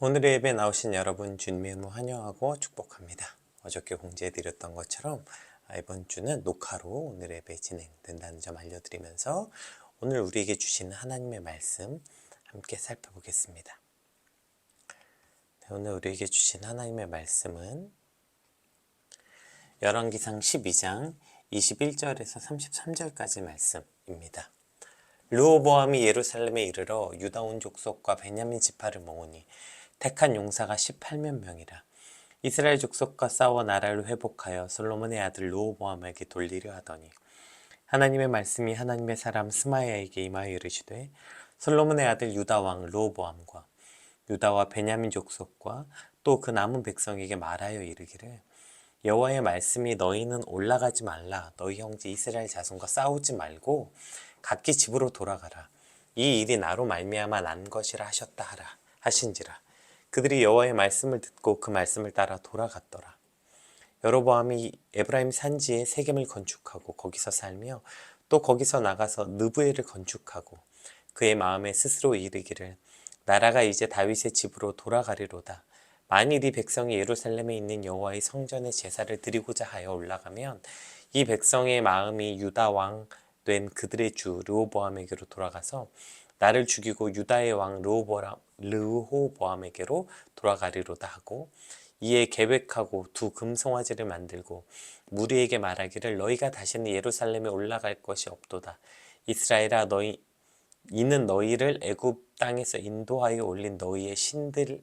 오늘의 예배에 나오신 여러분 주님의 이름으로 환영하고 축복합니다. 어저께 공지해드렸던 것처럼 이번 주는 녹화로 오늘 예배 진행된다는 점 알려드리면서 오늘 우리에게 주시는 하나님의 말씀 함께 살펴보겠습니다. 오늘 우리에게 주신 하나님의 말씀은 열왕기상 12장 21절에서 33절까지 말씀입니다. 르호보암이 예루살렘에 이르러 유다 온 족속과 베냐민 지파를 모으니 택한 용사가 18만 명이라. 이스라엘 족속과 싸워 나라를 회복하여 솔로몬의 아들 르호보암에게 돌리려 하더니 하나님의 말씀이 하나님의 사람 스마야에게 임하여 이르시되 솔로몬의 아들 유다 왕 르호보암과 유다와 베냐민 족속과 또 그 남은 백성에게 말하여 이르기를 여호와의 말씀이 너희는 올라가지 말라. 너희 형제 이스라엘 자손과 싸우지 말고 각기 집으로 돌아가라. 이 일이 나로 말미암아 난 것이라 하셨다 하라 하신지라. 그들이 여호와의 말씀을 듣고 그 말씀을 따라 돌아갔더라. 여로보암이 에브라임 산지에 세겜을 건축하고 거기서 살며 또 거기서 나가서 느브엘을 건축하고 그의 마음에 스스로 이르기를 나라가 이제 다윗의 집으로 돌아가리로다. 만일 이 백성이 예루살렘에 있는 여호와의 성전에 제사를 드리고자 하여 올라가면 이 백성의 마음이 유다 왕 된 그들의 주 르호보암에게로 돌아가서 나를 죽이고 유다의 왕 르호보암에게로 돌아가리로다 하고 이에 계획하고 두 금송아지를 만들고 무리에게 말하기를 너희가 다시는 예루살렘에 올라갈 것이 없도다. 이스라엘아 이는 너희를 애굽 땅에서 인도하여 올린 너희의 신들이라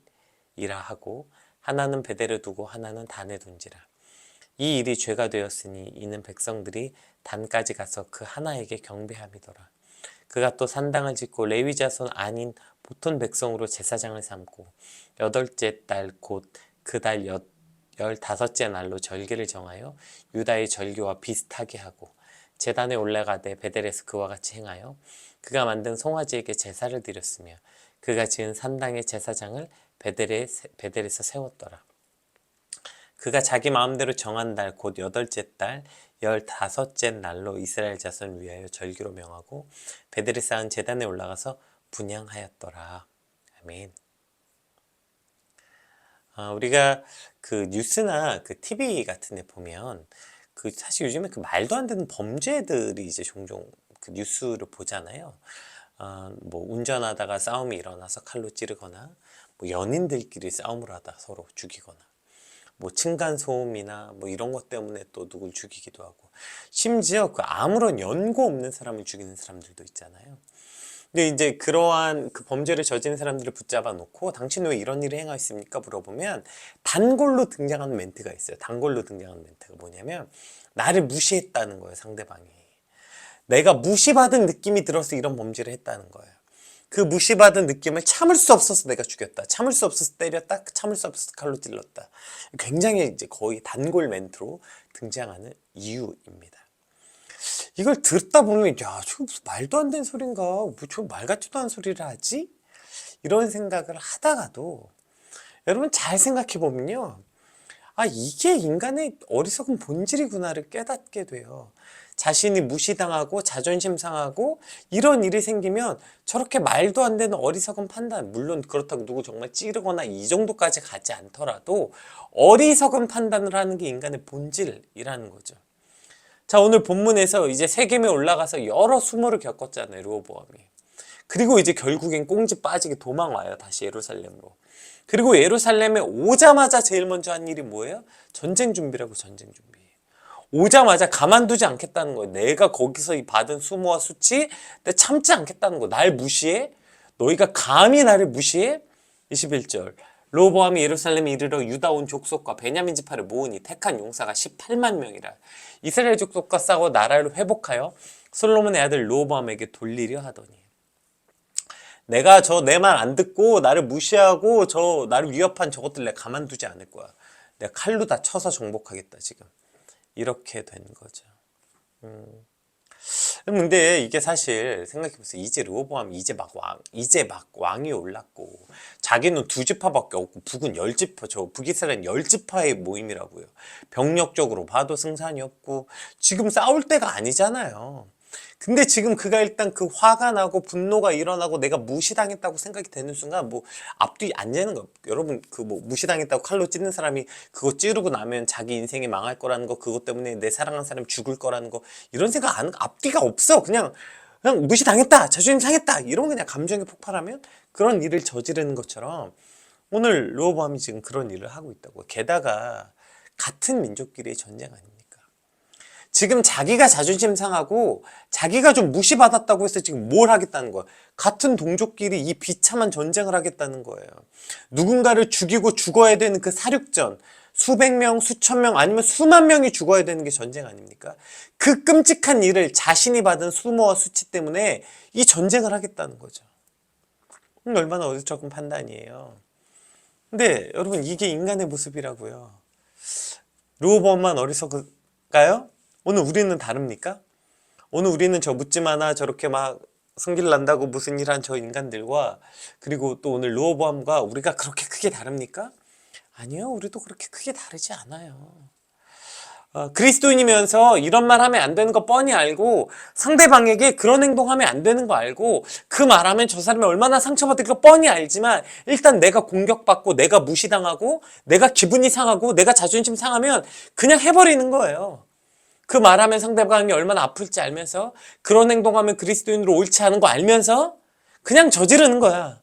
하고 하나는 베델에 두고 하나는 단에 둔지라. 이 일이 죄가 되었으니 이는 백성들이 단까지 가서 그 하나에게 경배함이더라. 그가 또 산당을 짓고 레위 자손 아닌 보통 백성으로 제사장을 삼고 여덟째 달 곧 그 달 15째 날로 절기를 정하여 유다의 절기와 비슷하게 하고 제단에 올라가되 베델에서 그와 같이 행하여 그가 만든 송아지에게 제사를 드렸으며 그가 지은 산당의 제사장을 베델에서 세웠더라. 그가 자기 마음대로 정한 달 곧 8째 달 15째 날로 이스라엘 자손을 위하여 절기로 명하고 베델에 쌓은 제단에 올라가서 분향하였더라. 아멘. 우리가 그 뉴스나 그 TV 같은 데 보면 그 사실 요즘에 그 말도 안 되는 범죄들이 이제 종종 그 뉴스를 보잖아요. 뭐 운전하다가 싸움이 일어나서 칼로 찌르거나 뭐 연인들끼리 싸움을 하다 서로 죽이거나 뭐 층간소음이나 뭐 이런 것 때문에 또 누굴 죽이기도 하고 심지어 그 아무런 연고 없는 사람을 죽이는 사람들도 있잖아요. 근데 이제 그러한 그 범죄를 저지른 사람들을 붙잡아 놓고 당신 왜 이런 일을 행하였습니까? 물어보면 단골로 등장하는 멘트가 있어요. 단골로 등장하는 멘트가 뭐냐면 나를 무시했다는 거예요, 상대방이. 내가 무시받은 느낌이 들어서 이런 범죄를 했다는 거예요. 그 무시받은 느낌을 참을 수 없어서 내가 죽였다. 참을 수 없어서 때렸다. 참을 수 없어서 칼로 찔렀다. 굉장히 이제 거의 단골 멘트로 등장하는 이유입니다. 이걸 듣다 보면 야, 저 말도 안 되는 소린가? 뭐 저 말 같지도 않은 소리를 하지? 이런 생각을 하다가도 여러분 잘 생각해 보면요. 이게 인간의 어리석은 본질이구나를 깨닫게 돼요. 자신이 무시당하고 자존심 상하고 이런 일이 생기면 저렇게 말도 안 되는 어리석은 판단, 물론 그렇다고 누구 정말 찌르거나 이 정도까지 가지 않더라도 어리석은 판단을 하는 게 인간의 본질이라는 거죠. 자, 오늘 본문에서 이제 세겜에 올라가서 여러 수모를 겪었잖아요, 르호보암이. 그리고 이제 결국엔 꽁지 빠지게 도망와요, 다시 예루살렘으로. 그리고 예루살렘에 오자마자 제일 먼저 한 일이 뭐예요? 전쟁 준비라고. 전쟁 준비. 오자마자 가만두지 않겠다는 거예요. 내가 거기서 받은 수모와 수치 내가 참지 않겠다는 거. 날 무시해? 너희가 감히 나를 무시해? 21절 르호보암이 예루살렘에 이르러 유다 온 족속과 베냐민 지파를 모으니 택한 용사가 18만 명이라. 이스라엘 족속과 싸워 나라를 회복하여 솔로몬의 아들 르호보암에게 돌리려 하더니 내가 내 말 안 듣고 나를 무시하고 나를 위협한 저것들 내가 가만두지 않을 거야. 내가 칼로 다 쳐서 정복하겠다 지금. 이렇게 된 거죠. 근데 이게 사실 생각해보세요. 이제 르호보암이 이제 막 왕이 올랐고 자기는 2지파밖에 없고 북은 10지파, 북이스라엘 10지파의 모임이라고요. 병력적으로 봐도 승산이 없고 지금 싸울 때가 아니잖아요. 근데 지금 그가 일단 그 화가 나고 분노가 일어나고 내가 무시당했다고 생각이 되는 순간 뭐 앞뒤 안 되는 거. 여러분 그 뭐 무시당했다고 칼로 찌는 사람이 그거 찌르고 나면 자기 인생이 망할 거라는 거, 그것 때문에 내 사랑하는 사람이 죽을 거라는 거, 이런 생각 안, 앞뒤가 없어. 그냥 무시당했다, 자존심 상했다, 이런 그냥 감정이 폭발하면 그런 일을 저지르는 것처럼 오늘 르호보암이 지금 그런 일을 하고 있다고. 게다가 같은 민족끼리의 전쟁 아닙니까? 지금 자기가 자존심 상하고 자기가 좀 무시받았다고 해서 지금 뭘 하겠다는 거야. 같은 동족끼리 이 비참한 전쟁을 하겠다는 거예요. 누군가를 죽이고 죽어야 되는 그 사륙전, 수백 명, 수천 명, 아니면 수만 명이 죽어야 되는 게 전쟁 아닙니까? 그 끔찍한 일을 자신이 받은 수모와 수치 때문에 이 전쟁을 하겠다는 거죠. 얼마나 어리석은 판단이에요. 근데 여러분, 이게 인간의 모습이라고요. 르호보암만 어리석을까요? 오늘 우리는 다릅니까? 오늘 우리는 저 묻지 마나 저렇게 막 성질 난다고 무슨 일 한 저 인간들과, 그리고 또 오늘 르호보암과 우리가 그렇게 크게 다릅니까? 아니요, 우리도 그렇게 크게 다르지 않아요. 그리스도인이면서 이런 말 하면 안 되는 거 뻔히 알고, 상대방에게 그런 행동하면 안 되는 거 알고, 그 말하면 저 사람이 얼마나 상처받을 거 뻔히 알지만, 일단 내가 공격받고 내가 무시당하고 내가 기분이 상하고 내가 자존심 상하면 그냥 해버리는 거예요. 그 말하면 상대방이 얼마나 아플지 알면서, 그런 행동하면 그리스도인으로 옳지 않은 거 알면서 그냥 저지르는 거야.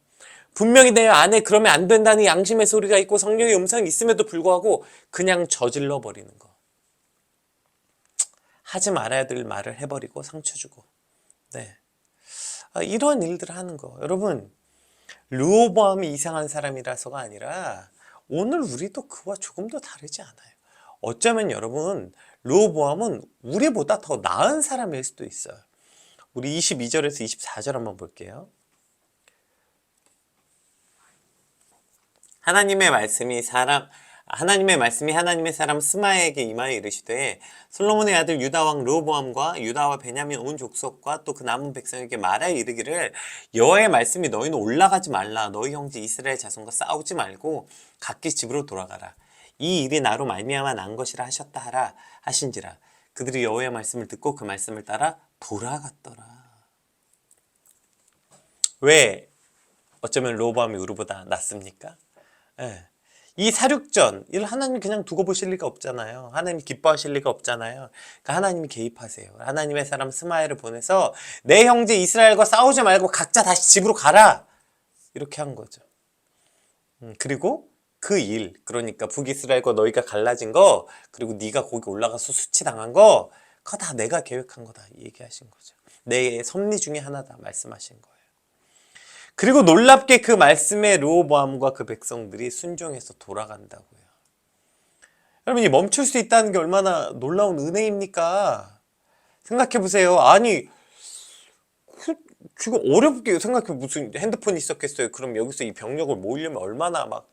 분명히 내 안에 그러면 안 된다는 양심의 소리가 있고 성령의 음성이 있음에도 불구하고 그냥 저질러 버리는 거. 하지 말아야 될 말을 해버리고 상처 주고. 네. 이런 일들을 하는 거. 여러분, 르호보암이 이상한 사람이라서가 아니라 오늘 우리도 그와 조금 더 다르지 않아요. 어쩌면 여러분, 르호보암은 우리보다 더 나은 사람일 수도 있어요. 우리 22절에서 24절 한번 볼게요. 하나님의 말씀이 하나님의 사람 스마에게 임하여 이르시되, 솔로몬의 아들 유다 왕 르호보암과 유다와 베냐민 온 족속과 또 그 남은 백성에게 말하여 이르기를, 여호와의 말씀이 너희는 올라가지 말라. 너희 형제 이스라엘 자손과 싸우지 말고 각기 집으로 돌아가라. 이 일이 나로 말미암아 난 것이라 하셨다 하라 하신지라. 그들이 여호와의 말씀을 듣고 그 말씀을 따라 돌아갔더라. 왜 어쩌면 르호보암이 우리보다 낫습니까? 예. 이 사륙전, 이를 하나님 그냥 두고 보실 리가 없잖아요. 하나님 기뻐하실 리가 없잖아요. 그러니까 하나님이 개입하세요. 하나님의 사람 스마엘을 보내서 내 형제 이스라엘과 싸우지 말고 각자 다시 집으로 가라, 이렇게 한 거죠. 그리고 그 일, 그러니까 북이스라엘과 너희가 갈라진 거, 그리고 네가 거기 올라가서 수치당한 거, 그거 다 내가 계획한 거다, 얘기하신 거죠. 내 섭리 중에 하나다 말씀하신 거예요. 그리고 놀랍게 그 말씀에 르호보암과 그 백성들이 순종해서 돌아간다고요. 여러분, 이 멈출 수 있다는 게 얼마나 놀라운 은혜입니까? 생각해 보세요. 아니, 지금 어렵게 생각해, 무슨 핸드폰이 있었겠어요. 그럼 여기서 이 병력을 모으려면 얼마나 막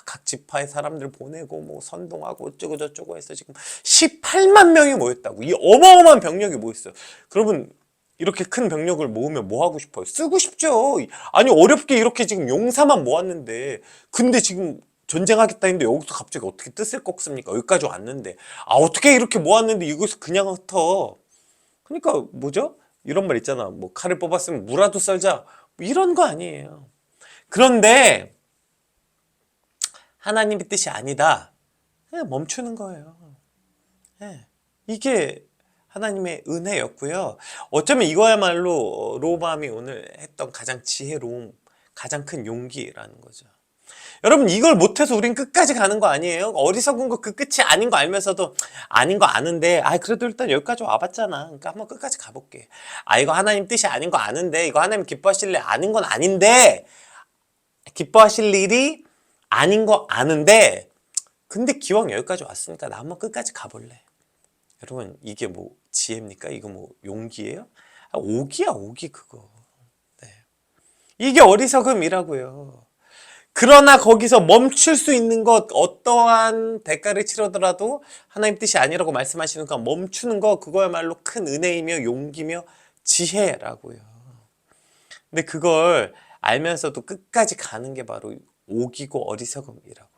각 지파의 사람들 보내고 뭐 선동하고 어쩌고 저쩌고 해서 지금 18만 명이 모였다고. 이 어마어마한 병력이 모였어요. 그러면 이렇게 큰 병력을 모으면 뭐 하고 싶어요? 쓰고 싶죠. 아니, 어렵게 이렇게 지금 용사만 모았는데, 근데 지금 전쟁하겠다 했는데 여기서 갑자기 어떻게 뜻을 꺾습니까? 여기까지 왔는데, 어떻게 이렇게 모았는데 이것을 그냥 흩어? 그러니까 뭐죠? 이런 말 있잖아. 뭐 칼을 뽑았으면 무라도 썰자, 뭐 이런 거 아니에요. 그런데 하나님의 뜻이 아니다, 그냥 멈추는 거예요. 네. 이게 하나님의 은혜였고요. 어쩌면 이거야말로 르호보암이 오늘 했던 가장 지혜로움, 가장 큰 용기라는 거죠. 여러분, 이걸 못해서 우린 끝까지 가는 거 아니에요? 어리석은 거 그 끝이 아닌 거 알면서도, 아닌 거 아는데, 그래도 일단 여기까지 와봤잖아, 그러니까 한번 끝까지 가볼게. 이거 하나님 뜻이 아닌 거 아는데, 이거 하나님 기뻐하실 일 아닌 건 아닌데, 기뻐하실 일이 아닌 거 아는데, 근데 기왕 여기까지 왔으니까 나 한번 끝까지 가볼래. 여러분, 이게 뭐 지혜입니까? 이거 뭐 용기예요? 오기야, 오기 그거. 네. 이게 어리석음이라고요. 그러나 거기서 멈출 수 있는 것, 어떠한 대가를 치르더라도 하나님 뜻이 아니라고 말씀하시는 거 멈추는 거, 그거야말로 큰 은혜이며 용기며 지혜라고요. 근데 그걸 알면서도 끝까지 가는 게 바로 오기고 어리석음이라고요.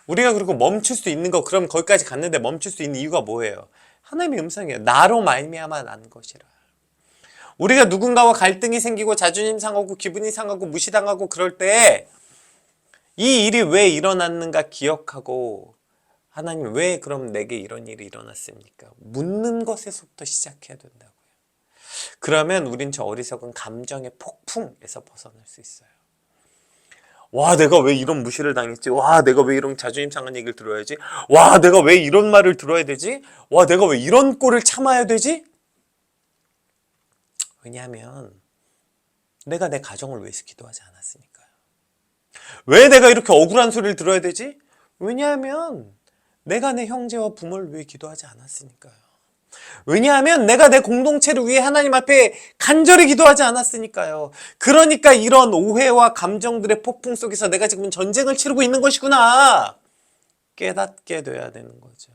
우리가 그리고 멈출 수 있는 거, 그럼 거기까지 갔는데 멈출 수 있는 이유가 뭐예요? 하나님의 음성이에요. 나로 말미암아 난 것이라. 우리가 누군가와 갈등이 생기고 자존심 상하고 기분이 상하고 무시당하고 그럴 때 이 일이 왜 일어났는가 기억하고 하나님 왜 그럼 내게 이런 일이 일어났습니까? 묻는 것에서부터 시작해야 된다고요. 그러면 우린 저 어리석은 감정의 폭풍에서 벗어날 수 있어요. 와, 내가 왜 이런 무시를 당했지? 와, 내가 왜 이런 자존심 상한 얘기를 들어야지? 와, 내가 왜 이런 말을 들어야 되지? 와, 내가 왜 이런 꼴을 참아야 되지? 왜냐하면 내가 내 가정을 위해서 기도하지 않았으니까요. 왜 내가 이렇게 억울한 소리를 들어야 되지? 왜냐하면 내가 내 형제와 부모를 위해 기도하지 않았으니까요. 왜냐하면 내가 내 공동체를 위해 하나님 앞에 간절히 기도하지 않았으니까요. 그러니까 이런 오해와 감정들의 폭풍 속에서 내가 지금 전쟁을 치르고 있는 것이구나 깨닫게 돼야 되는 거죠.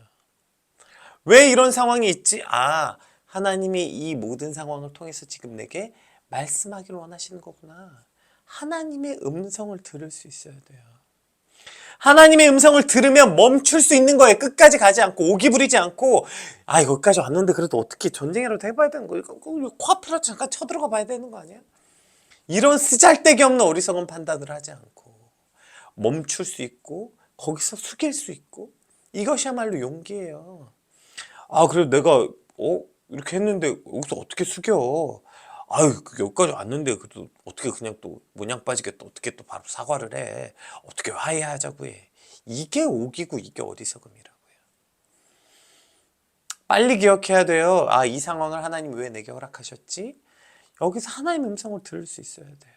왜 이런 상황이 있지? 아, 하나님이 이 모든 상황을 통해서 지금 내게 말씀하기를 원하시는 거구나. 하나님의 음성을 들을 수 있어야 돼요. 하나님의 음성을 들으면 멈출 수 있는 거예요. 끝까지 가지 않고 오기 부리지 않고 아 여기까지 왔는데 그래도 어떻게 전쟁이라도 해봐야 되는 거예요. 코앞이라도 잠깐 쳐들어가 봐야 되는 거 아니야? 이런 쓰잘데기 없는 어리석은 판단을 하지 않고 멈출 수 있고 거기서 숙일 수 있고 이것이야말로 용기예요. 아 그래도 내가 이렇게 했는데 여기서 어떻게 숙여? 아유 여기까지 왔는데 그래도 어떻게 그냥 또 모냥 빠지게 또 어떻게 또 바로 사과를 해? 어떻게 화해하자고 해? 이게 오기고 이게 어리석음이라고요. 빨리 기억해야 돼요. 아, 이 상황을 하나님 왜 내게 허락하셨지? 여기서 하나님의 음성을 들을 수 있어야 돼요.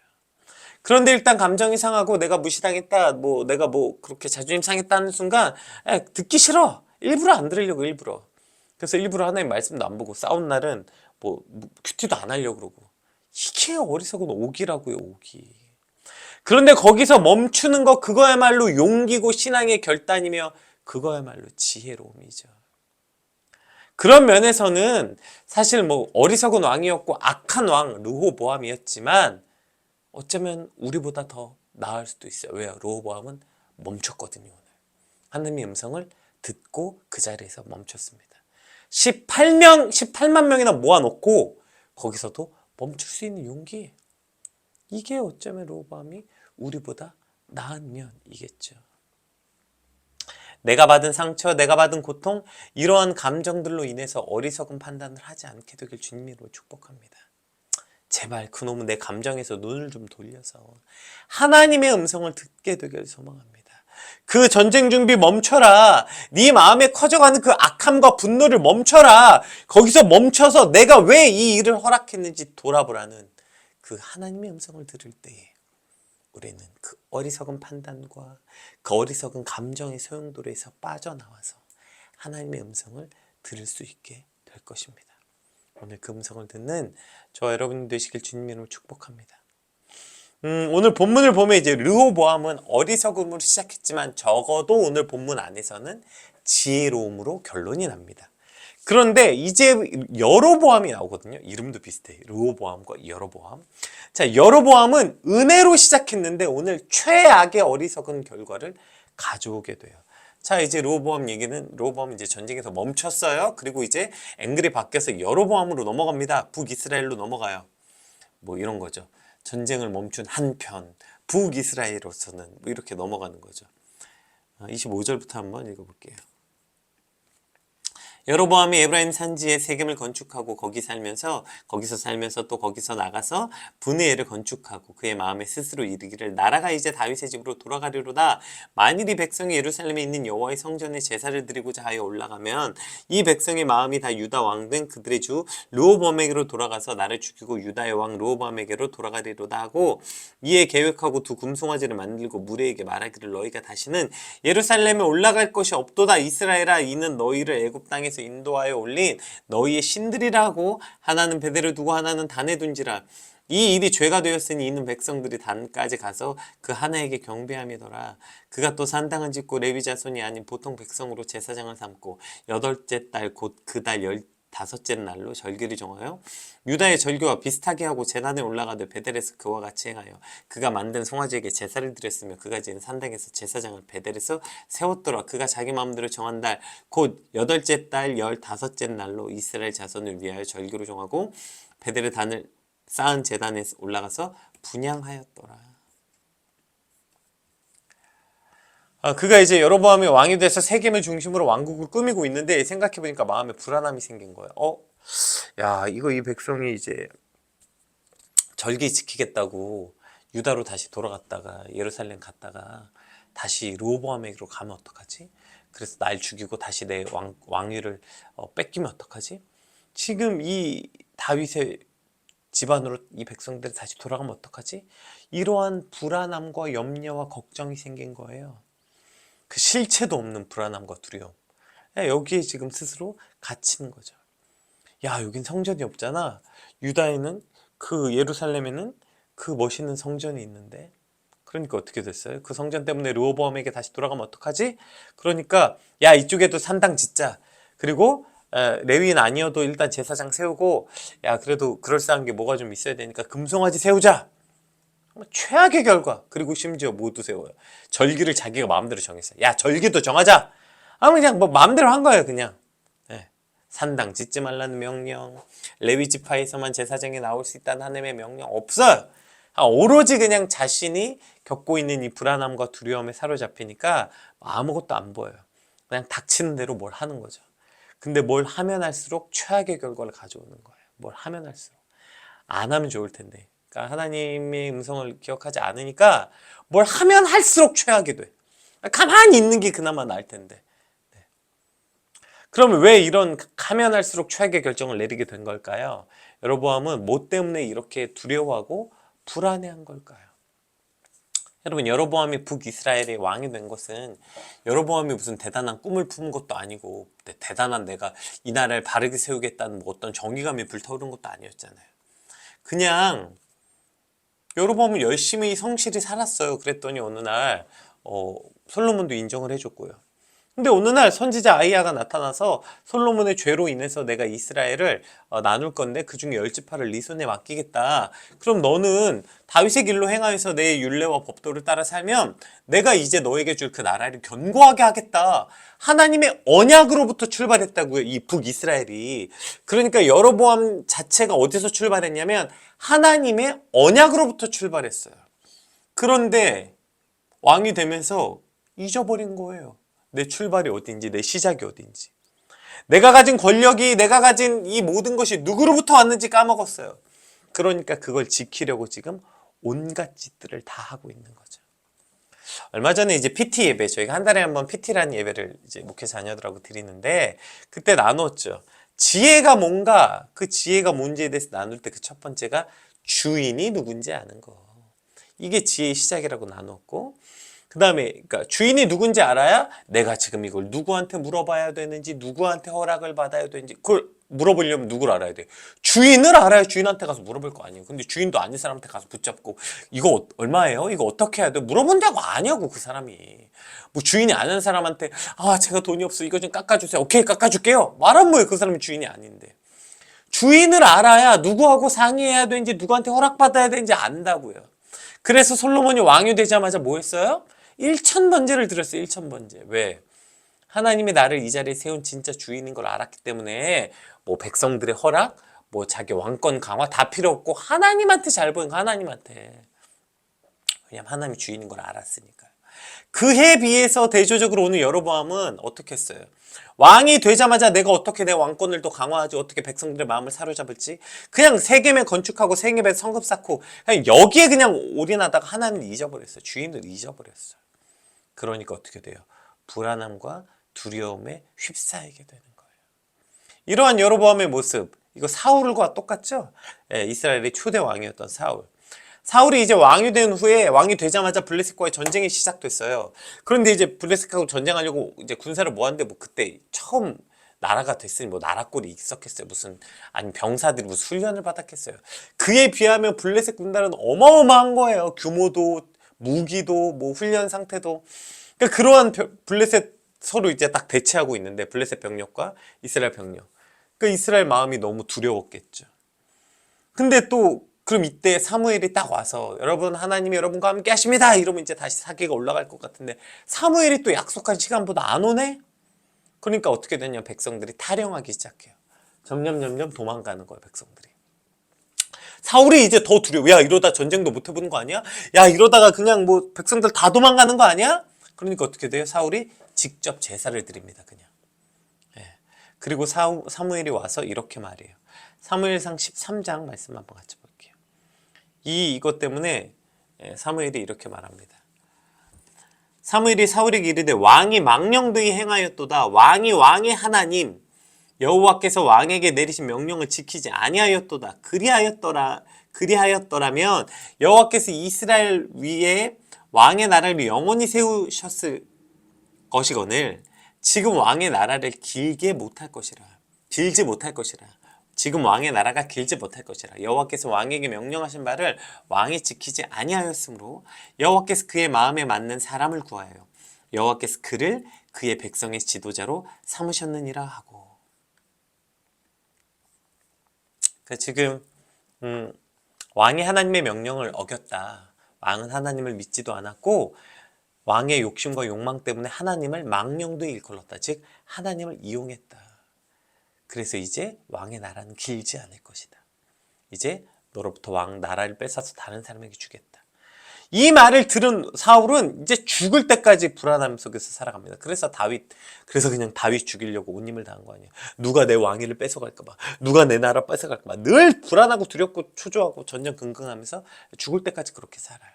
그런데 일단 감정이 상하고 내가 무시당했다, 뭐 내가 뭐 그렇게 자존심 상했다는 순간 듣기 싫어. 일부러 안 들으려고 일부러. 그래서 일부러 하나님 말씀도 안 보고 싸운 날은 뭐 큐티도 안 하려고 그러고. 이게 어리석은 오기라고요, 오기. 그런데 거기서 멈추는 거 그거야말로 용기고 신앙의 결단이며 그거야말로 지혜로움이죠. 그런 면에서는 사실 뭐 어리석은 왕이었고 악한 왕 르호보암이었지만 어쩌면 우리보다 더 나을 수도 있어요. 왜요? 르호보암은 멈췄거든요. 오늘. 하나님의 음성을 듣고 그 자리에서 멈췄습니다. 18만 명이나 모아놓고 거기서도 멈출 수 있는 용기. 이게 어쩌면 르호보암이 우리보다 나은 면이겠죠. 내가 받은 상처, 내가 받은 고통, 이러한 감정들로 인해서 어리석은 판단을 하지 않게 되길 주님으로 축복합니다. 제발 그놈은 내 감정에서 눈을 좀 돌려서 하나님의 음성을 듣게 되길 소망합니다. 그 전쟁 준비 멈춰라. 네 마음에 커져가는 그 악함과 분노를 멈춰라. 거기서 멈춰서 내가 왜 이 일을 허락했는지 돌아보라는 그 하나님의 음성을 들을 때에 우리는 그 어리석은 판단과 그 어리석은 감정의 소용돌이에서 빠져나와서 하나님의 음성을 들을 수 있게 될 것입니다. 오늘 그 음성을 듣는 저와 여러분 되시길 주님으로 축복합니다. 오늘 본문을 보면 이제 르호보암은 어리석음으로 시작했지만 적어도 오늘 본문 안에서는 지혜로움으로 결론이 납니다. 그런데 이제 여로보암이 나오거든요. 이름도 비슷해. 르호보암과 여로보암. 자, 여로보암은 은혜로 시작했는데 오늘 최악의 어리석은 결과를 가져오게 돼요. 자, 이제 르호보암 이제 전쟁에서 멈췄어요. 그리고 이제 앵글이 바뀌어서 여로보암으로 넘어갑니다. 북이스라엘로 넘어가요. 뭐 이런 거죠. 전쟁을 멈춘 한편 북이스라엘로서는 뭐 이렇게 넘어가는 거죠. 25절부터 한번 읽어볼게요. 여로보암이 에브라임 산지에 세겜을 건축하고 거기서 살면서 또 거기서 나가서 분회를 건축하고 그의 마음에 스스로 이르기를 나라가 이제 다윗의 집으로 돌아가리로다. 만일 이 백성이 예루살렘에 있는 여호와의 성전에 제사를 드리고자 하여 올라가면 이 백성의 마음이 다 유다 왕 된 그들의 주 르호보암에게로 돌아가서 나를 죽이고 유다의 왕 르호보암에게로 돌아가리로다 하고 이에 계획하고 두 금송아지를 만들고 무리에게 말하기를 너희가 다시는 예루살렘에 올라갈 것이 없도다. 이스라엘아, 이는 너희를 애굽 땅에서 인도하여 올린 너희의 신들이라고. 하나는 베델을 두고 하나는 단에 둔지라. 이 일이 죄가 되었으니 이는 백성들이 단까지 가서 그 하나에게 경배함이더라. 그가 또 산당을 짓고 레위 자손이 아닌 보통 백성으로 제사장을 삼고 여덟째 달 곧 그 달 15째 날로 절기를 정하여 유다의 절기와 비슷하게 하고 제단에 올라가되 베델에서 그와 같이 행하여 그가 만든 송아지에게 제사를 드렸으며 그가 지은 산당에서 제사장을 베델에서 세웠더라. 그가 자기 마음대로 정한 달 곧 8째 달 15째 날로 이스라엘 자손을 위하여 절기를 정하고 베델의 단을 쌓은 제단에 올라가서 분향하였더라. 그가 이제 여로보암이 왕이 돼서 세겜을 중심으로 왕국을 꾸미고 있는데 생각해보니까 마음에 불안함이 생긴 거예요. 야, 이거 이 백성이 이제 절기 지키겠다고 유다로 다시 돌아갔다가 예루살렘 갔다가 다시 르호보암에게로 가면 어떡하지? 그래서 날 죽이고 다시 내 왕위를 뺏기면 어떡하지? 지금 이 다윗의 집안으로 이 백성들이 다시 돌아가면 어떡하지? 이러한 불안함과 염려와 걱정이 생긴 거예요. 그 실체도 없는 불안함과 두려움. 여기에 지금 스스로 갇히는 거죠. 야, 여긴 성전이 없잖아. 유다에는 그 예루살렘에는 그 멋있는 성전이 있는데. 그러니까 어떻게 됐어요? 그 성전 때문에 르호보암에게 다시 돌아가면 어떡하지? 그러니까 야, 이쪽에도 산당 짓자. 그리고 레위인 아니어도 일단 제사장 세우고, 야, 그래도 그럴싸한 게 뭐가 좀 있어야 되니까 금송아지 세우자. 최악의 결과. 그리고 심지어 모두 세워요. 절기를 자기가 마음대로 정했어요. 야, 절기도 정하자. 그냥 뭐 마음대로 한 거예요, 그냥. 네. 산당 짓지 말라는 명령, 레위 지파에서만 제사장이 나올 수 있다는 하나님의 명령 없어요. 오로지 그냥 자신이 겪고 있는 이 불안함과 두려움에 사로잡히니까 아무것도 안 보여요. 그냥 닥치는 대로 뭘 하는 거죠. 근데 뭘 하면 할수록 최악의 결과를 가져오는 거예요. 뭘 하면 할수록. 안 하면 좋을 텐데. 그러니까 하나님의 음성을 기억하지 않으니까 뭘 하면 할수록 최악이 돼. 가만히 있는 게 그나마 나을 텐데. 네. 그러면 왜 이런 하면 할수록 최악의 결정을 내리게 된 걸까요? 여로보암은 뭐 때문에 이렇게 두려워하고 불안해한 걸까요? 여러분, 여로보암이 북이스라엘의 왕이 된 것은 여로보암이 무슨 대단한 꿈을 품은 것도 아니고 대단한 내가 이 나라를 바르게 세우겠다는 뭐 어떤 정의감이 불타오른 것도 아니었잖아요. 그냥 여로보암은 열심히 성실히 살았어요. 그랬더니 어느 날 솔로몬도 인정을 해줬고요. 근데 어느 날 선지자 아이야가 나타나서 솔로몬의 죄로 인해서 내가 이스라엘을 나눌 건데 그중에 10지파를 네 손에 맡기겠다. 그럼 너는 다윗의 길로 행하여서 내 율례와 법도를 따라 살면 내가 이제 너에게 줄 그 나라를 견고하게 하겠다. 하나님의 언약으로부터 출발했다고요. 이 북이스라엘이. 그러니까 여로보암 자체가 어디서 출발했냐면 하나님의 언약으로부터 출발했어요. 그런데 왕이 되면서 잊어버린 거예요. 내 출발이 어딘지, 내 시작이 어딘지. 내가 가진 권력이, 내가 가진 이 모든 것이 누구로부터 왔는지 까먹었어요. 그러니까 그걸 지키려고 지금 온갖 짓들을 다 하고 있는 거죠. 얼마 전에 이제 PT 예배, 저희가 한 달에 한 번 PT라는 예배를 이제 목회 자녀들하고 드리는데 그때 나눴죠. 지혜가 뭔가, 그 지혜가 뭔지에 대해서 나눌 때 그 첫 번째가 주인이 누군지 아는 거. 이게 지혜의 시작이라고 나눴고, 그 다음에 그러니까 주인이 누군지 알아야 내가 지금 이걸 누구한테 물어봐야 되는지, 누구한테 허락을 받아야 되는지, 그걸 물어보려면 누구를 알아야 돼? 주인을 알아야 주인한테 가서 물어볼 거 아니에요. 근데 주인도 아닌 사람한테 가서 붙잡고 이거 얼마예요? 이거 어떻게 해야 돼? 물어본다고 아냐고 그 사람이. 뭐 주인이 아는 사람한테 제가 돈이 없어 이거 좀 깎아주세요. 오케이, 깎아줄게요. 말하면 뭐예요? 그 사람이 주인이 아닌데. 주인을 알아야 누구하고 상의해야 되는지, 누구한테 허락받아야 되는지 안다고요. 그래서 솔로몬이 왕이 되자마자 뭐 했어요? 1,000번제를 드렸어요. 1,000번제. 왜? 하나님이 나를 이 자리에 세운 진짜 주인인 걸 알았기 때문에 뭐 백성들의 허락, 뭐 자기 왕권 강화 다 필요 없고 하나님한테 잘 보인 거, 하나님한테. 왜냐면 하나님이 주인인 걸 알았으니까요. 그에 비해서 대조적으로 오늘 여로보암은 어떻게 했어요? 왕이 되자마자 내가 어떻게 내 왕권을 또 강화하지, 어떻게 백성들의 마음을 사로잡을지, 그냥 세겜에 건축하고 세겜에 성읍 쌓고 그냥 여기에 그냥 올인하다가 하나님을 잊어버렸어요. 주인을 잊어버렸어요. 그러니까 어떻게 돼요? 불안함과 두려움에 휩싸이게 되는 거예요. 이러한 여로보암의 모습, 이거 사울과 똑같죠? 이스라엘의 초대 왕이었던 사울. 사울이 이제 왕이 된 후에, 왕이 되자마자 블레셋과의 전쟁이 시작됐어요. 그런데 이제 블레셋하고 전쟁하려고 이제 군사를 모았는데 뭐 그때 처음 나라가 됐으니 뭐 나라꼴이 있었겠어요. 무슨 아니 병사들이 무슨 훈련을 받았겠어요. 그에 비하면 블레셋 군단은 어마어마한 거예요. 규모도 무기도 뭐 훈련 상태도. 그러니까 그러한 블레셋 서로 이제 딱 대치하고 있는데 블레셋 병력과 이스라엘 병력. 그 이스라엘 마음이 너무 두려웠겠죠. 근데 또 그럼 이때 사무엘이 딱 와서 여러분 하나님이 여러분과 함께 하십니다 이러면 이제 다시 사기가 올라갈 것 같은데 사무엘이 또 약속한 시간보다 안 오네? 그러니까 어떻게 되냐, 백성들이 타령하기 시작해요. 점점 도망가는 거예요, 백성들이. 사울이 이제 더 두려워. 야, 이러다 전쟁도 못 해보는 거 아니야? 야, 이러다가 그냥 뭐 백성들 다 도망가는 거 아니야? 그러니까 어떻게 돼요? 사울이 직접 제사를 드립니다, 그냥. 예. 그리고 사무엘이 와서 이렇게 말해요. 사무엘상 13장 말씀 한번 같이 볼게요. 이것 때문에 사무엘이 이렇게 말합니다. 사무엘이 사울에게 이르되 왕이 망령되이 행하였도다. 왕의 하나님 여호와께서 왕에게 내리신 명령을 지키지 아니하였도다. 그리하였더라면 여호와께서 이스라엘 위에 왕의 나라를 영원히 세우셨을 것이거늘 지금 왕의 나라를 길지 못할 것이라. 지금 왕의 나라가 길지 못할 것이라. 여호와께서 왕에게 명령하신 바를 왕이 지키지 아니하였으므로 여호와께서 그의 마음에 맞는 사람을 구하여 여호와께서 그를 그의 백성의 지도자로 삼으셨느니라 하고. 지금 왕이 하나님의 명령을 어겼다. 왕은 하나님을 믿지도 않았고 왕의 욕심과 욕망 때문에 하나님을 망령되이 일컬었다. 즉 하나님을 이용했다. 그래서 이제 왕의 나라는 길지 않을 것이다. 이제 너로부터 왕 나라를 뺏어서 다른 사람에게 주겠다. 이 말을 들은 사울은 이제 죽을 때까지 불안함 속에서 살아갑니다. 그래서 그냥 다윗 죽이려고 온 힘을 다한 거 아니에요. 누가 내 왕위를 뺏어갈까봐, 누가 내 나라 뺏어갈까봐 늘 불안하고 두렵고 초조하고 전전긍긍하면서 죽을 때까지 그렇게 살아요.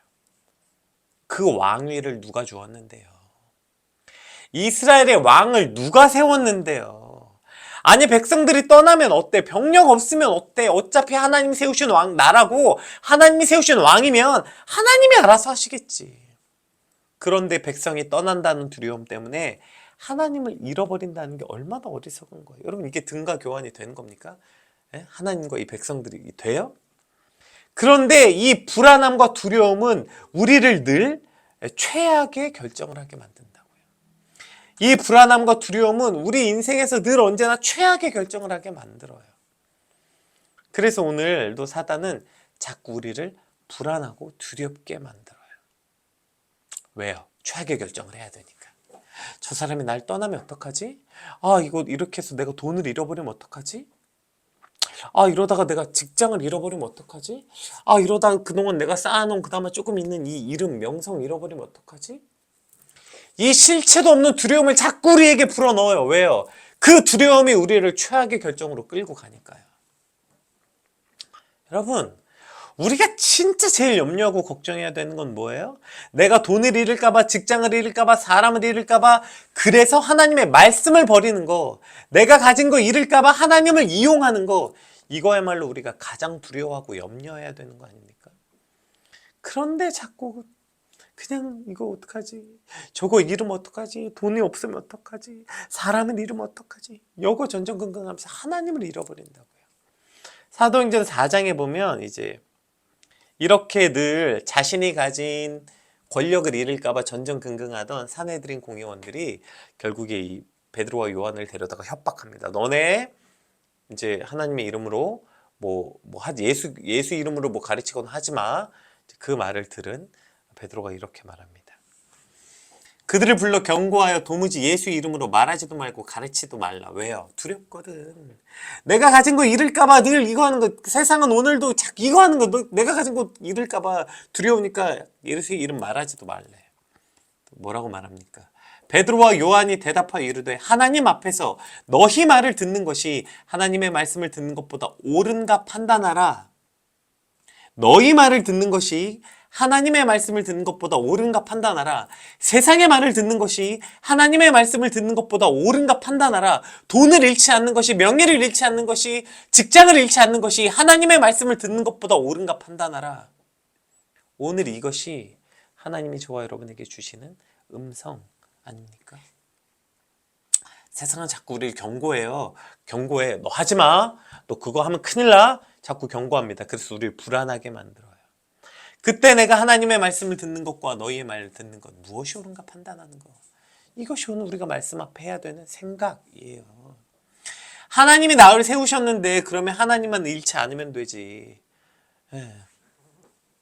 그 왕위를 누가 주었는데요? 이스라엘의 왕을 누가 세웠는데요? 아니 백성들이 떠나면 어때? 병력 없으면 어때? 어차피 하나님 세우신 나라고 하나님이 세우신 왕이면 하나님이 알아서 하시겠지. 그런데 백성이 떠난다는 두려움 때문에 하나님을 잃어버린다는 게 얼마나 어리석은 거예요. 여러분 이게 등가 교환이 되는 겁니까? 하나님과 이 백성들이 돼요? 그런데 이 불안함과 두려움은 우리를 늘 최악의 결정을 하게 만든다고요. 이 불안함과 두려움은 우리 인생에서 늘 언제나 최악의 결정을 하게 만들어요. 그래서 오늘도 사단은 자꾸 우리를 불안하고 두렵게 만들어요. 왜요? 최악의 결정을 해야 되니까. 저 사람이 날 떠나면 어떡하지? 이거 이렇게 해서 내가 돈을 잃어버리면 어떡하지? 이러다가 내가 직장을 잃어버리면 어떡하지? 이러다가 그동안 내가 쌓아놓은 그나마 조금 있는 이 이름, 명성 잃어버리면 어떡하지? 이 실체도 없는 두려움을 자꾸 우리에게 불어넣어요. 왜요? 그 두려움이 우리를 최악의 결정으로 끌고 가니까요. 여러분, 우리가 진짜 제일 염려하고 걱정해야 되는 건 뭐예요? 내가 돈을 잃을까봐, 직장을 잃을까봐, 사람을 잃을까봐, 그래서 하나님의 말씀을 버리는 거, 내가 가진 거 잃을까봐 하나님을 이용하는 거, 이거야말로 우리가 가장 두려워하고 염려해야 되는 거 아닙니까? 그런데 자꾸 그냥 이거 어떡하지? 저거 잃으면 어떡하지? 돈이 없으면 어떡하지? 사람을 잃으면 어떡하지? 여거 전전긍긍하면서 하나님을 잃어버린다고요. 사도행전 4장에 보면 이제 이렇게 늘 자신이 가진 권력을 잃을까봐 전전긍긍하던 사내들인 공회원들이 결국에 이 베드로와 요한을 데려다가 협박합니다. 너네 이제 하나님의 이름으로 예수 이름으로 뭐 가르치거나 하지 마. 그 말을 들은 베드로가 이렇게 말합니다. 그들을 불러 경고하여 도무지 예수 이름으로 말하지도 말고 가르치도 말라. 왜요? 두렵거든. 내가 가진 거 잃을까봐 늘 이거 하는 거, 세상은 오늘도 자꾸 이거 하는 거, 내가 가진 거 잃을까봐 두려우니까 예수의 이름 말하지도 말래. 뭐라고 말합니까? 베드로와 요한이 대답하여 이르되 하나님 앞에서 너희 말을 듣는 것이 하나님의 말씀을 듣는 것보다 옳은가 판단하라. 너희 말을 듣는 것이 하나님의 말씀을 듣는 것보다 옳은가 판단하라. 세상의 말을 듣는 것이 하나님의 말씀을 듣는 것보다 옳은가 판단하라. 돈을 잃지 않는 것이, 명예를 잃지 않는 것이, 직장을 잃지 않는 것이 하나님의 말씀을 듣는 것보다 옳은가 판단하라. 오늘 이것이 하나님이 저와 여러분에게 주시는 음성 아닙니까? 세상은 자꾸 우리를 경고해요. 경고해. 너 하지 마. 너 그거 하면 큰일 나. 자꾸 경고합니다. 그래서 우리를 불안하게 만들어요. 그때 내가 하나님의 말씀을 듣는 것과 너희의 말을 듣는 것 무엇이 옳은가 판단하는 것. 이것이 오늘 우리가 말씀 앞에 해야 되는 생각이에요. 하나님이 나를 세우셨는데 그러면 하나님만 잃지 않으면 되지. 예.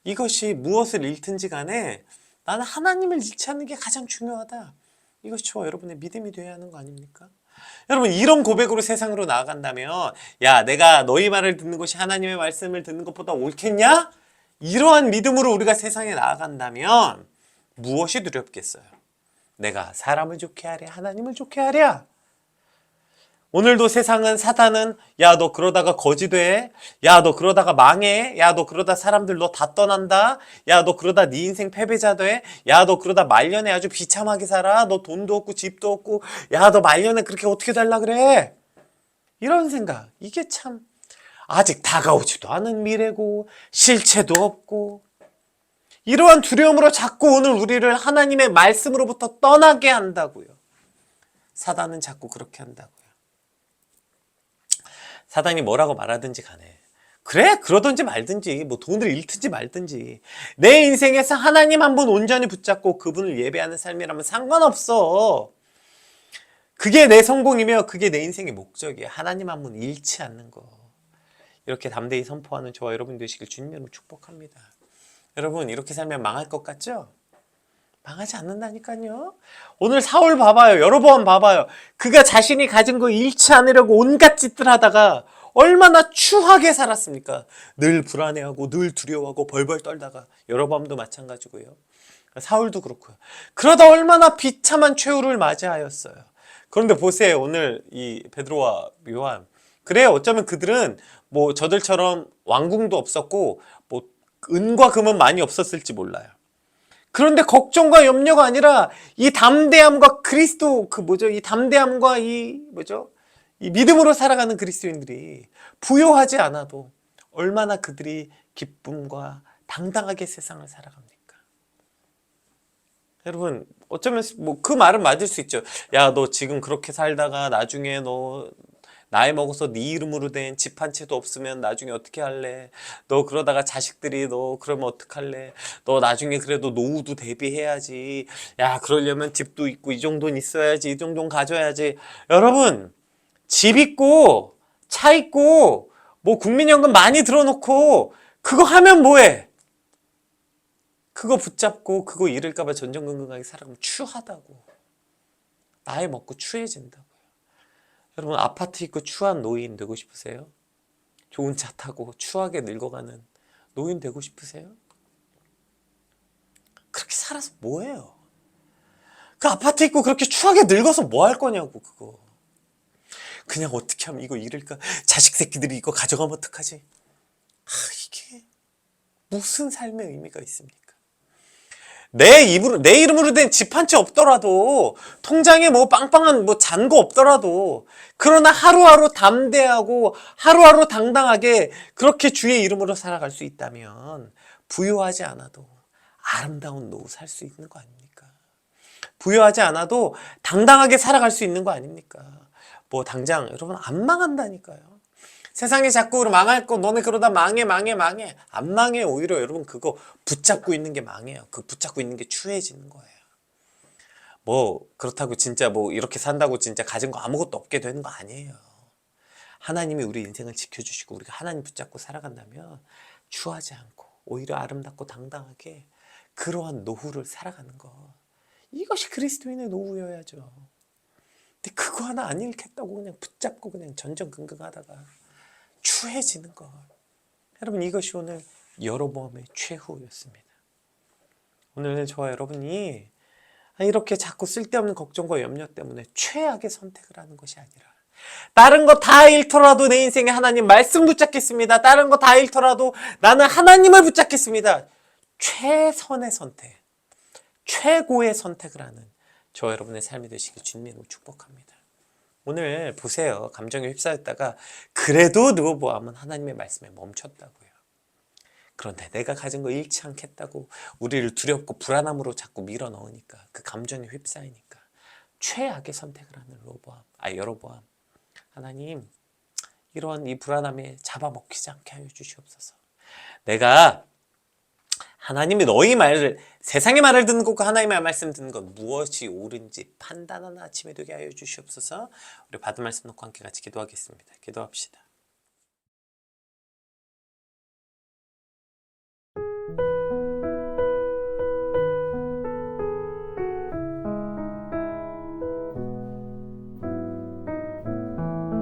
이것이 무엇을 잃든지 간에 나는 하나님을 잃지 않는 게 가장 중요하다. 이것이 저와 여러분의 믿음이 되어야 하는 거 아닙니까? 여러분 이런 고백으로 세상으로 나아간다면 야 내가 너희 말을 듣는 것이 하나님의 말씀을 듣는 것보다 옳겠냐? 이러한 믿음으로 우리가 세상에 나아간다면 무엇이 두렵겠어요? 내가 사람을 좋게 하랴 하나님을 좋게 하랴? 오늘도 세상은 사단은 야 너 그러다가 거지 돼. 야 너 그러다가 망해. 야 너 그러다 사람들 너 다 떠난다. 야 너 그러다 네 인생 패배자 돼. 야 너 그러다 말년에 아주 비참하게 살아. 너 돈도 없고 집도 없고 야 너 말년에 그렇게 어떻게 살라 그래. 이런 생각 이게 참 아직 다가오지도 않은 미래고 실체도 없고 이러한 두려움으로 자꾸 오늘 우리를 하나님의 말씀으로부터 떠나게 한다고요. 사단은 자꾸 그렇게 한다고요. 사단이 뭐라고 말하든지 간에 그래 그러든지 말든지 뭐 돈을 잃든지 말든지 내 인생에서 하나님 한 분 온전히 붙잡고 그분을 예배하는 삶이라면 상관없어. 그게 내 성공이며 그게 내 인생의 목적이야. 하나님 한 분 잃지 않는 거. 이렇게 담대히 선포하는 저와 여러분 되시길 주님으로 축복합니다. 여러분 이렇게 살면 망할 것 같죠? 망하지 않는다니까요. 오늘 사울 봐봐요. 여로보암 봐봐요. 그가 자신이 가진 거 잃지 않으려고 온갖 짓들 하다가 얼마나 추하게 살았습니까? 늘 불안해하고 늘 두려워하고 벌벌 떨다가 여로보암도 마찬가지고요. 사울도 그렇고요. 그러다 얼마나 비참한 최후를 맞이하였어요. 그런데 보세요. 오늘 이 베드로와 요한 그래요. 어쩌면 그들은 뭐 저들처럼 왕궁도 없었고 뭐 은과 금은 많이 없었을지 몰라요. 그런데 걱정과 염려가 아니라 이 담대함과 그리스도 이 담대함과 이 믿음으로 살아가는 그리스도인들이 부요하지 않아도 얼마나 그들이 기쁨과 당당하게 세상을 살아갑니까? 여러분 어쩌면 뭐 그 말은 맞을 수 있죠. 야 너 지금 그렇게 살다가 나중에 너 나이 먹어서 네 이름으로 된 집 한 채도 없으면 나중에 어떻게 할래? 너 그러다가 자식들이 너 그러면 어떡할래? 너 나중에 그래도 노후도 대비해야지. 야 그러려면 집도 있고 이 정도는 있어야지. 이 정도는 가져야지. 여러분 집 있고 차 있고 뭐 국민연금 많이 들어놓고 그거 하면 뭐해? 그거 붙잡고 그거 잃을까 봐 전전긍긍하게 살아가면 추하다고. 나이 먹고 추해진다고. 여러분 아파트 있고 추한 노인 되고 싶으세요? 좋은 차 타고 추하게 늙어가는 노인 되고 싶으세요? 그렇게 살아서 뭐해요? 그 아파트 있고 그렇게 추하게 늙어서 뭐 할 거냐고 그거. 그냥 어떻게 하면 이거 잃을까? 자식 새끼들이 이거 가져가면 어떡하지? 이게 무슨 삶의 의미가 있습니까? 내 이름으로 된 집 한 채 없더라도 통장에 뭐 빵빵한 뭐 잔고 없더라도 그러나 하루하루 담대하고 하루하루 당당하게 그렇게 주의 이름으로 살아갈 수 있다면 부유하지 않아도 아름다운 노후 살 수 있는 거 아닙니까? 부유하지 않아도 당당하게 살아갈 수 있는 거 아닙니까? 뭐 당장 여러분 안 망한다니까요. 세상에 자꾸 망할 거 너네 그러다 망해 안 망해. 오히려 여러분 그거 붙잡고 있는 게 망해요. 그 붙잡고 있는 게 추해지는 거예요. 뭐 그렇다고 진짜 뭐 이렇게 산다고 진짜 가진 거 아무것도 없게 되는 거 아니에요. 하나님이 우리 인생을 지켜주시고 우리가 하나님 붙잡고 살아간다면 추하지 않고 오히려 아름답고 당당하게 그러한 노후를 살아가는 거, 이것이 그리스도인의 노후여야죠. 근데 그거 하나 안 잃겠다고 그냥 붙잡고 그냥 전전긍긍하다가 추해지는 것. 여러분 이것이 오늘 여로보암의 최후였습니다. 오늘 저와 여러분이 이렇게 자꾸 쓸데없는 걱정과 염려 때문에 최악의 선택을 하는 것이 아니라 다른 거 다 잃더라도 내 인생에 하나님 말씀 붙잡겠습니다. 다른 거 다 잃더라도 나는 하나님을 붙잡겠습니다. 최선의 선택, 최고의 선택을 하는 저와 여러분의 삶이 되시길 주님으로 축복합니다. 오늘 보세요. 감정에 휩싸였다가 그래도 르호보암은 하나님의 말씀에 멈췄다고요. 그런데 내가 가진 거 잃지 않겠다고 우리를 두렵고 불안함으로 자꾸 밀어넣으니까 그 감정에 휩싸이니까 최악의 선택을 하는 여로보암. 하나님 이러한 이 불안함에 잡아먹히지 않게 하여 주시옵소서. 내가 하나님이 너희 말을 세상의 말을 듣는 것과 하나님의 말씀 듣는 것 무엇이 옳은지 판단하는 아침이 되게 하여 주시옵소서. 우리 받은 말씀 놓고 함께 같이 기도하겠습니다. 기도합시다.